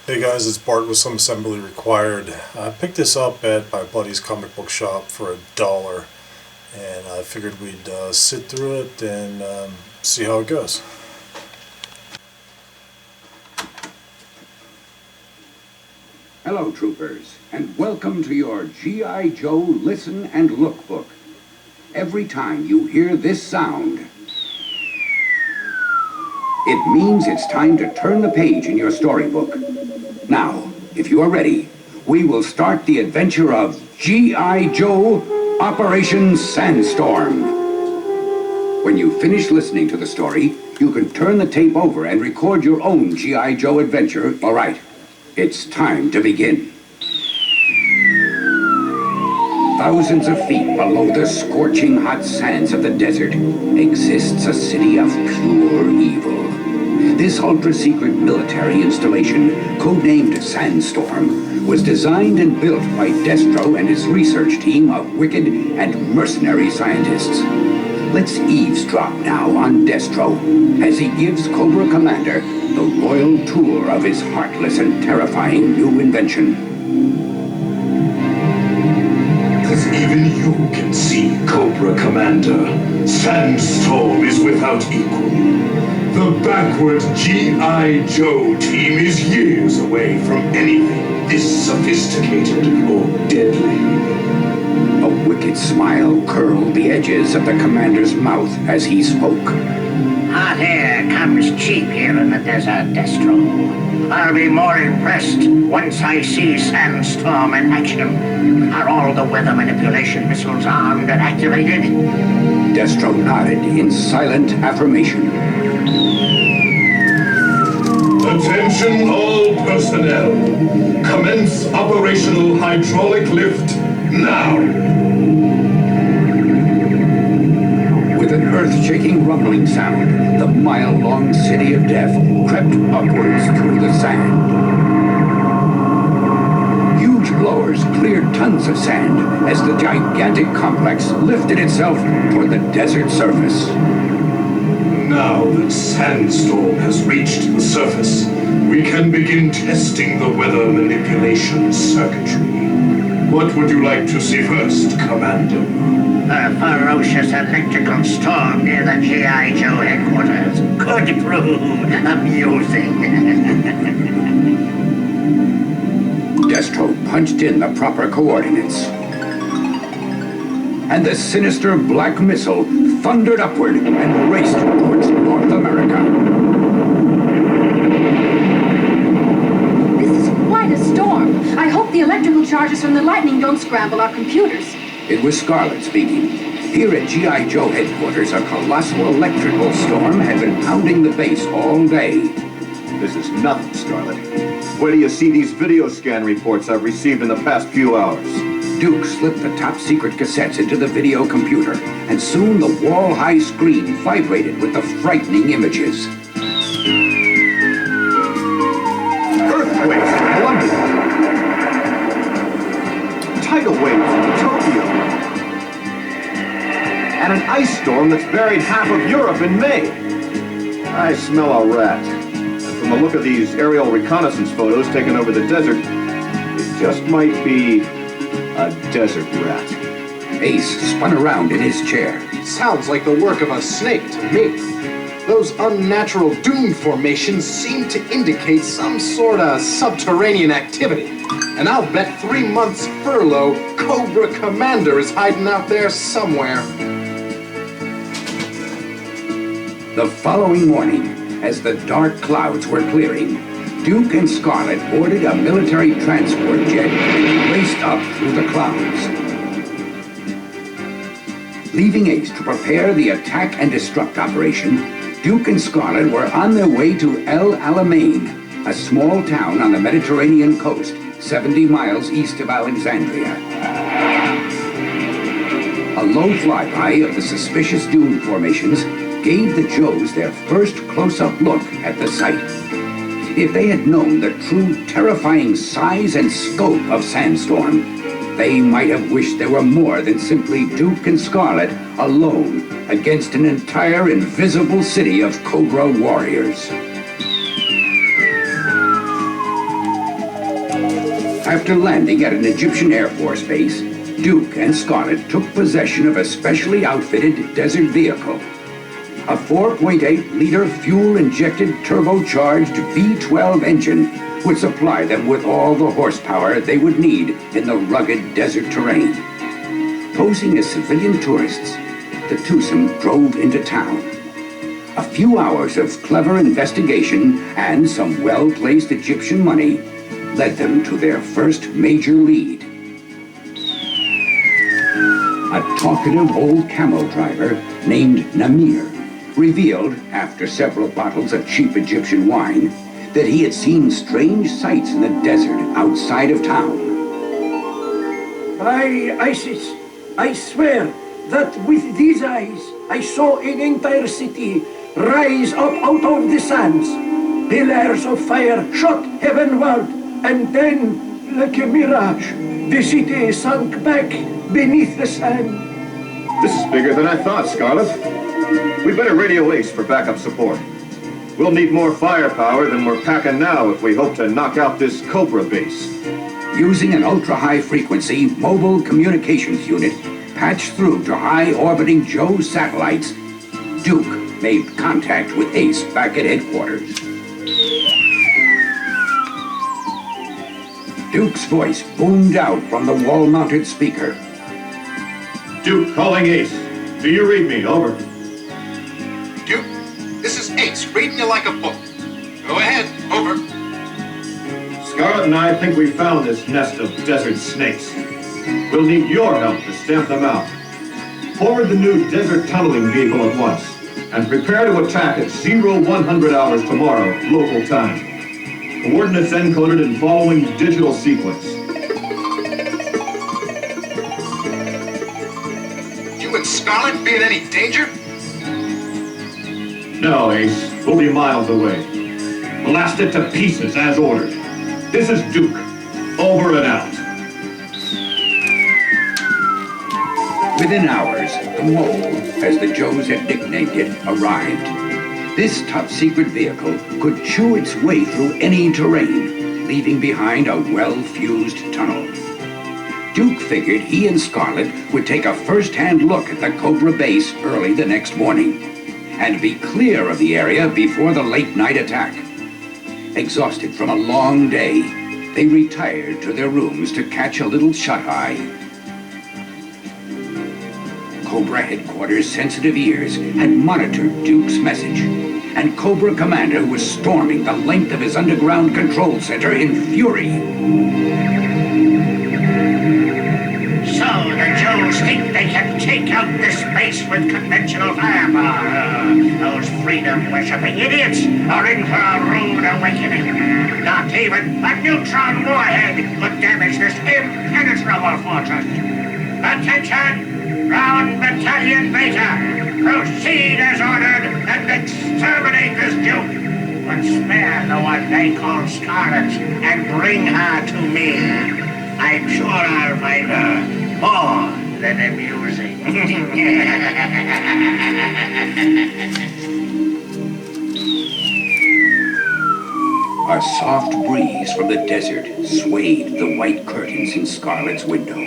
Hey guys, it's Bart with Some Assembly Required. I picked this up at my buddy's comic book shop for $1, and I figured we'd sit through it and see how it goes. Hello, troopers, and welcome to your G.I. Joe Listen and Look book. Every time you hear this sound, it means it's time to turn the page in your storybook. Now, if you are ready, we will start the adventure of G.I. Joe Operation Sandstorm. When you finish listening to the story, you can turn the tape over and record your own G.I. Joe adventure. All right, it's time to begin. Thousands of feet below the scorching hot sands of the desert exists a city of pure evil. This ultra-secret military installation, codenamed Sandstorm, was designed and built by Destro and his research team of wicked and mercenary scientists. Let's eavesdrop now on Destro as he gives Cobra Commander the royal tour of his heartless and terrifying new invention. As even you can see, Cobra Commander, Sandstorm is without equal. The backward G.I. Joe team is years away from anything this sophisticated or deadly. A wicked smile curled the edges of the commander's mouth as he spoke. Hot air comes cheap here in the desert, Destro. I'll be more impressed once I see Sandstorm in action. Are all the weather manipulation missiles armed and activated? Destro nodded in silent affirmation. Attention all personnel. Commence operational hydraulic lift now. With an earth-shaking rumbling sound, the mile-long city of death crept upwards through the sand. Huge blowers cleared tons of sand as the gigantic complex lifted itself toward the desert surface. Now that Sandstorm has reached the surface, we can begin testing the weather manipulation circuitry. What would you like to see first, Commander? A ferocious electrical storm near the G.I. Joe headquarters could prove amusing. Destro punched in the proper coordinates. And the sinister black missile thundered upward and raced towards North America. This is quite a storm. I hope the electrical charges from the lightning don't scramble our computers. It was Scarlett speaking. Here at G.I. Joe headquarters, a colossal electrical storm had been pounding the base all day. This is nothing, Scarlett. Wait till you see these video scan reports I've received in the past few hours. Duke slipped the top-secret cassettes into the video computer, and soon the wall-high screen vibrated with the frightening images. Earthquakes in Colombia. Tidal waves in Tokyo. And an ice storm that's buried half of Europe in May. I smell a rat. And from the look of these aerial reconnaissance photos taken over the desert, it just might be a desert rat. Ace spun around in his chair. Sounds like the work of a snake to me. Those unnatural dune formations seem to indicate some sort of subterranean activity. And I'll bet 3 months furlough, Cobra Commander is hiding out there somewhere. The following morning, as the dark clouds were clearing, Duke and Scarlett boarded a military transport jet and raced up through the clouds. Leaving Ace to prepare the attack and destruct operation, Duke and Scarlett were on their way to El Alamein, a small town on the Mediterranean coast, 70 miles east of Alexandria. A low flyby of the suspicious dune formations gave the Joes their first close-up look at the site. If they had known the true terrifying size and scope of Sandstorm, they might have wished there were more than simply Duke and Scarlett alone against an entire invisible city of Cobra warriors. After landing at an Egyptian Air Force base, Duke and Scarlett took possession of a specially outfitted desert vehicle. A 4.8-liter fuel-injected turbocharged V12 engine would supply them with all the horsepower they would need in the rugged desert terrain. Posing as civilian tourists, the twosome drove into town. A few hours of clever investigation and some well-placed Egyptian money led them to their first major lead. A talkative old camel driver named Namir revealed, after several bottles of cheap Egyptian wine, that he had seen strange sights in the desert outside of town. By Isis, I swear that with these eyes I saw an entire city rise up out of the sands. Pillars of fire shot heavenward, and then, like a mirage, the city sunk back beneath the sand. This is bigger than I thought, Scarlett. We better radio Ace for backup support. We'll need more firepower than we're packing now if we hope to knock out this Cobra base. Using an ultra-high frequency mobile communications unit patched through to high-orbiting Joe satellites, Duke made contact with Ace back at headquarters. Duke's voice boomed out from the wall-mounted speaker. Duke calling Ace. Do you read me? Over. Duke, this is Ace, reading you like a book. Go ahead, over. Scarlett and I think we found this nest of desert snakes. We'll need your help to stamp them out. Forward the new desert tunneling vehicle at once, and prepare to attack at 0100 hours tomorrow, local time. Coordinates encoded in following digital sequence. You and Scarlett be in any danger? No, Ace. We'll be miles away. Blast it to pieces as ordered. This is Duke. Over and out. Within hours, the Mole, as the Joes had nicknamed it, arrived. This top-secret vehicle could chew its way through any terrain, leaving behind a well-fused tunnel. Duke figured he and Scarlett would take a first-hand look at the Cobra base early the next morning and be clear of the area before the late-night attack. Exhausted from a long day, they retired to their rooms to catch a little shut-eye. Cobra headquarters' sensitive ears had monitored Duke's message, and Cobra Commander was storming the length of his underground control center in fury. So the Joes think they can take out this base with conventional firepower. Those freedom-worshipping idiots are in for a rude awakening. Not even a neutron warhead could damage this impenetrable fortress. Attention! Ground Battalion Beta! Proceed as ordered and exterminate this Duke! But spare the one they call Scarlett and bring her to me. I'm sure I'll find her more than amusing. A soft breeze from the desert swayed the white curtains in Scarlett's window.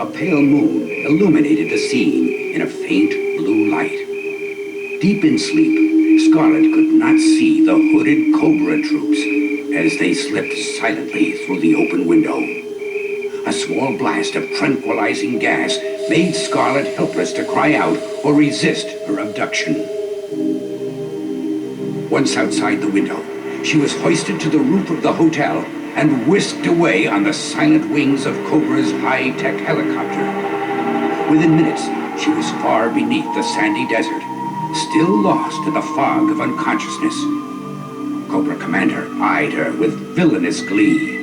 A pale moon illuminated the scene in a faint blue light. Deep in sleep, Scarlett could not see the hooded Cobra troops as they slipped silently through the open window. A small blast of tranquilizing gas made Scarlett helpless to cry out or resist her abduction. Once outside the window, she was hoisted to the roof of the hotel and whisked away on the silent wings of Cobra's high-tech helicopter. Within minutes, she was far beneath the sandy desert, still lost in the fog of unconsciousness. Cobra Commander eyed her with villainous glee.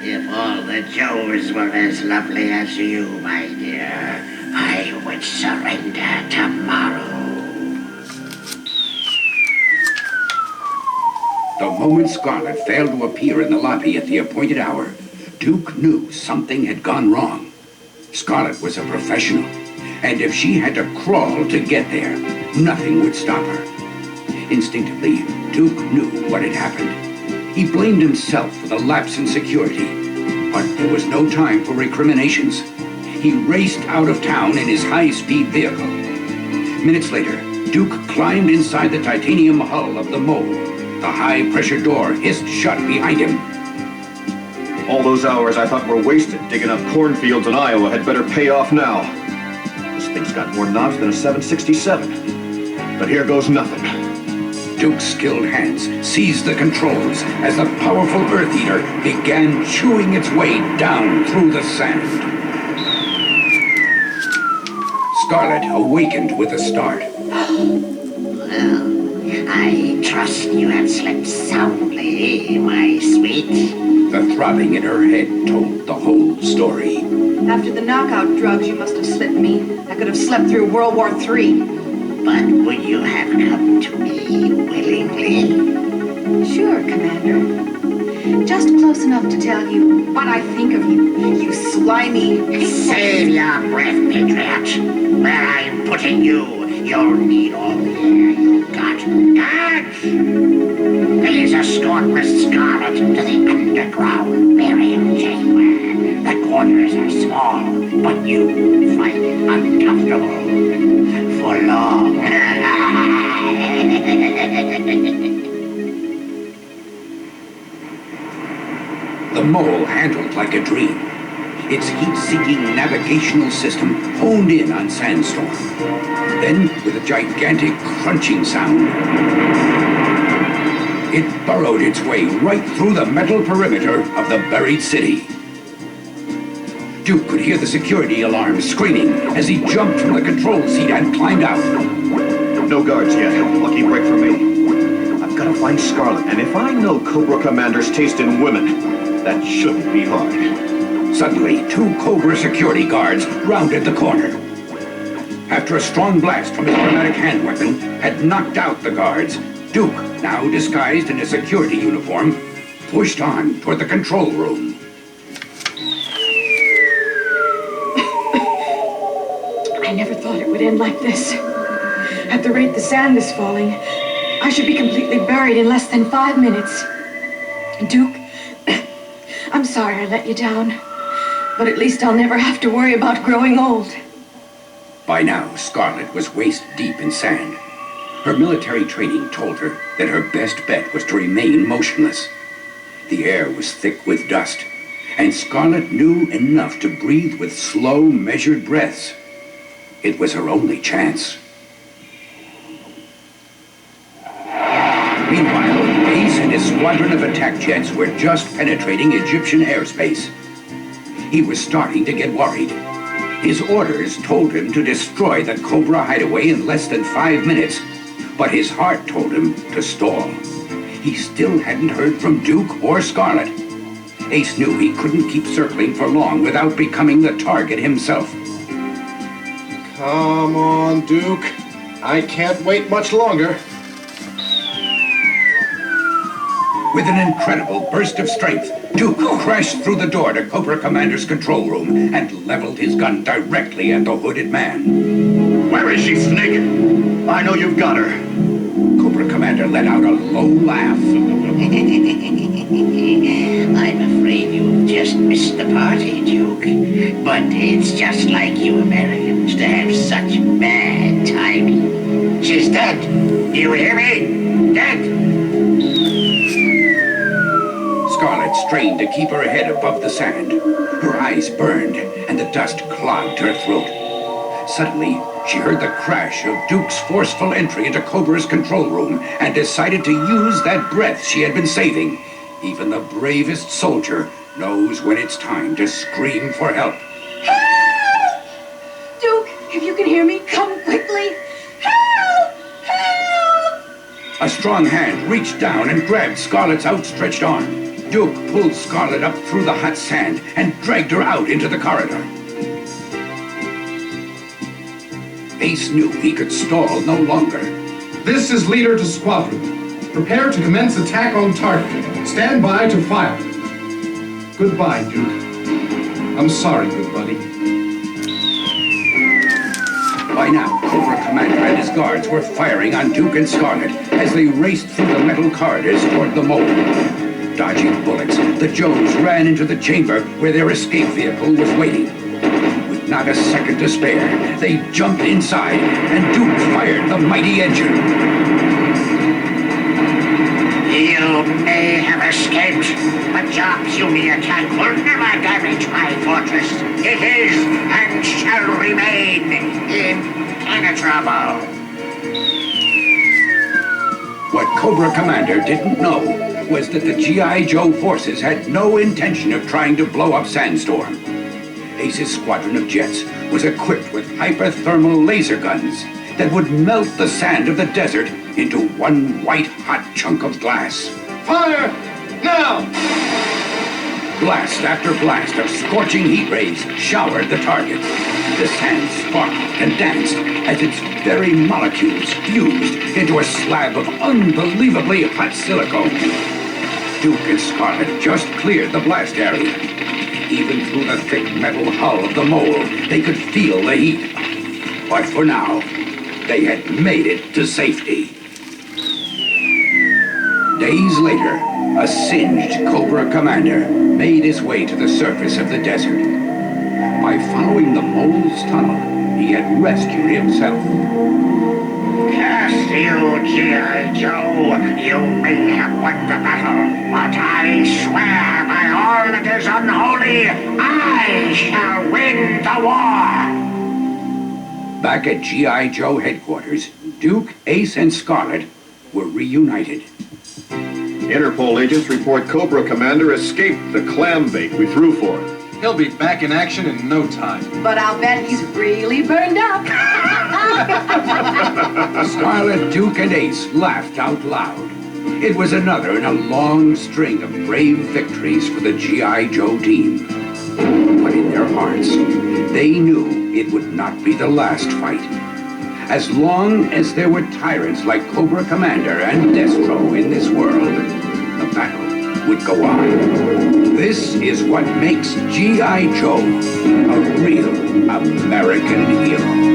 If all the Joes were as lovely as you, my dear, I would surrender tomorrow. The moment Scarlett failed to appear in the lobby at the appointed hour, Duke knew something had gone wrong. Scarlett was a professional, and if she had to crawl to get there, nothing would stop her. Instinctively, Duke knew what had happened. He blamed himself for the lapse in security, but there was no time for recriminations. He raced out of town in his high-speed vehicle. Minutes later, Duke climbed inside the titanium hull of the Mole. The high-pressure door hissed shut behind him. All those hours I thought were wasted digging up cornfields in Iowa had better pay off now. This thing's got more knobs than a 767. But here goes nothing. Duke's skilled hands seized the controls as the powerful Earth Eater began chewing its way down through the sand. Scarlett awakened with a start. Well, I trust you have slept soundly, my sweet. The throbbing in her head told the whole story. After the knockout drugs, you must have slipped me. I could have slept through World War III. But would you have come to me willingly? Sure, Commander. Just close enough to tell you what I think of you, you slimy... Save your breath, Patriot. Where I'm putting you, you'll need all the air you've got. Guards! Please escort Miss Scarlett to the underground burial chamber. The quarters are small, but you find it uncomfortable. For long. The Mole handled like a dream. Its heat-seeking navigational system honed in on Sandstorm. Then, with a gigantic crunching sound, it burrowed its way right through the metal perimeter of the buried city. Duke could hear the security alarm screaming as he jumped from the control seat and climbed out. No guards yet. Lucky break for me. I've got to find Scarlett, and if I know Cobra Commander's taste in women, that shouldn't be hard. Suddenly, 2 Cobra security guards rounded the corner. After a strong blast from his automatic hand weapon had knocked out the guards, Duke, now disguised in a security uniform, pushed on toward the control room. I never thought it would end like this. At the rate the sand is falling, I should be completely buried in less than 5 minutes. Duke, I'm sorry I let you down, but at least I'll never have to worry about growing old. By now, Scarlett was waist deep in sand. Her military training told her that her best bet was to remain motionless. The air was thick with dust, and Scarlett knew enough to breathe with slow, measured breaths. It was her only chance. Meanwhile, Ace and his squadron of attack jets were just penetrating Egyptian airspace. He was starting to get worried. His orders told him to destroy the Cobra hideaway in less than 5 minutes, but his heart told him to stall. He still hadn't heard from Duke or Scarlett. Ace knew he couldn't keep circling for long without becoming the target himself. Come on, Duke. I can't wait much longer. With an incredible burst of strength, Duke crashed through the door to Cobra Commander's control room and leveled his gun directly at the hooded man. Where is she, Snake? I know you've got her. Cobra Commander let out a low laugh. I'm afraid you've just missed the party, Duke. But it's just like you Americans to have such bad timing. She's dead. Do you hear me? Dead. Scarlett strained to keep her head above the sand. Her eyes burned, and the dust clogged her throat. Suddenly, she heard the crash of Duke's forceful entry into Cobra's control room and decided to use that breath she had been saving. Even the bravest soldier knows when it's time to scream for help. Help! Duke, if you can hear me, come quickly. Help! Help! A strong hand reached down and grabbed Scarlett's outstretched arm. Duke pulled Scarlett up through the hot sand and dragged her out into the corridor. Ace knew he could stall no longer. This is leader to squadron. Prepare to commence attack on target. Stand by to fire. Goodbye, Duke. I'm sorry, good buddy. By now, Cobra Commander and his guards were firing on Duke and Scarlett as they raced through the metal corridors toward the Mole. Dodging bullets, the Joes ran into the chamber where their escape vehicle was waiting. With not a second to spare, they jumped inside, and Duke fired the mighty engine. You may have escaped, but your puny attack will never damage my fortress. It is and shall remain impenetrable. What Cobra Commander didn't know was that the G.I. Joe forces had no intention of trying to blow up Sandstorm. Ace's squadron of jets was equipped with hyperthermal laser guns that would melt the sand of the desert into one white-hot chunk of glass. Fire! Now! Blast after blast of scorching heat rays showered the target. The sand sparkled and danced as its very molecules fused into a slab of unbelievably hot silicone. Duke and Scarlett just cleared the blast area. Even through the thick metal hull of the mole, they could feel the heat. But for now, they had made it to safety. Days later, a singed Cobra Commander made his way to the surface of the desert. By following the mole's tunnel, he had rescued himself. Curse you, G.I. Joe. You may have won the battle, but I swear by all that is unholy, I shall win the war. Back at G.I. Joe headquarters, Duke, Ace, and Scarlett were reunited. Interpol agents report Cobra Commander escaped the clam bait we threw for him. He'll be back in action in no time. But I'll bet he's really burned up. Scarlett, Duke, and Ace laughed out loud. It was another in a long string of brave victories for the G.I. Joe team. But in their hearts, they knew it would not be the last fight. As long as there were tyrants like Cobra Commander and Destro in this world, the battle would go on. This is what makes G.I. Joe a real American hero.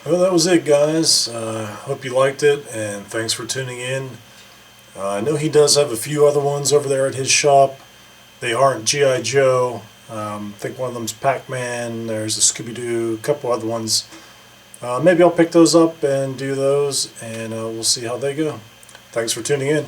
Well, that was it, guys. Hope you liked it, and thanks for tuning in. I know he does have a few other ones over there at his shop. They aren't G.I. Joe. I think one of them's Pac-Man. There's a Scooby-Doo, a couple other ones. Maybe I'll pick those up and do those, and we'll see how they go. Thanks for tuning in.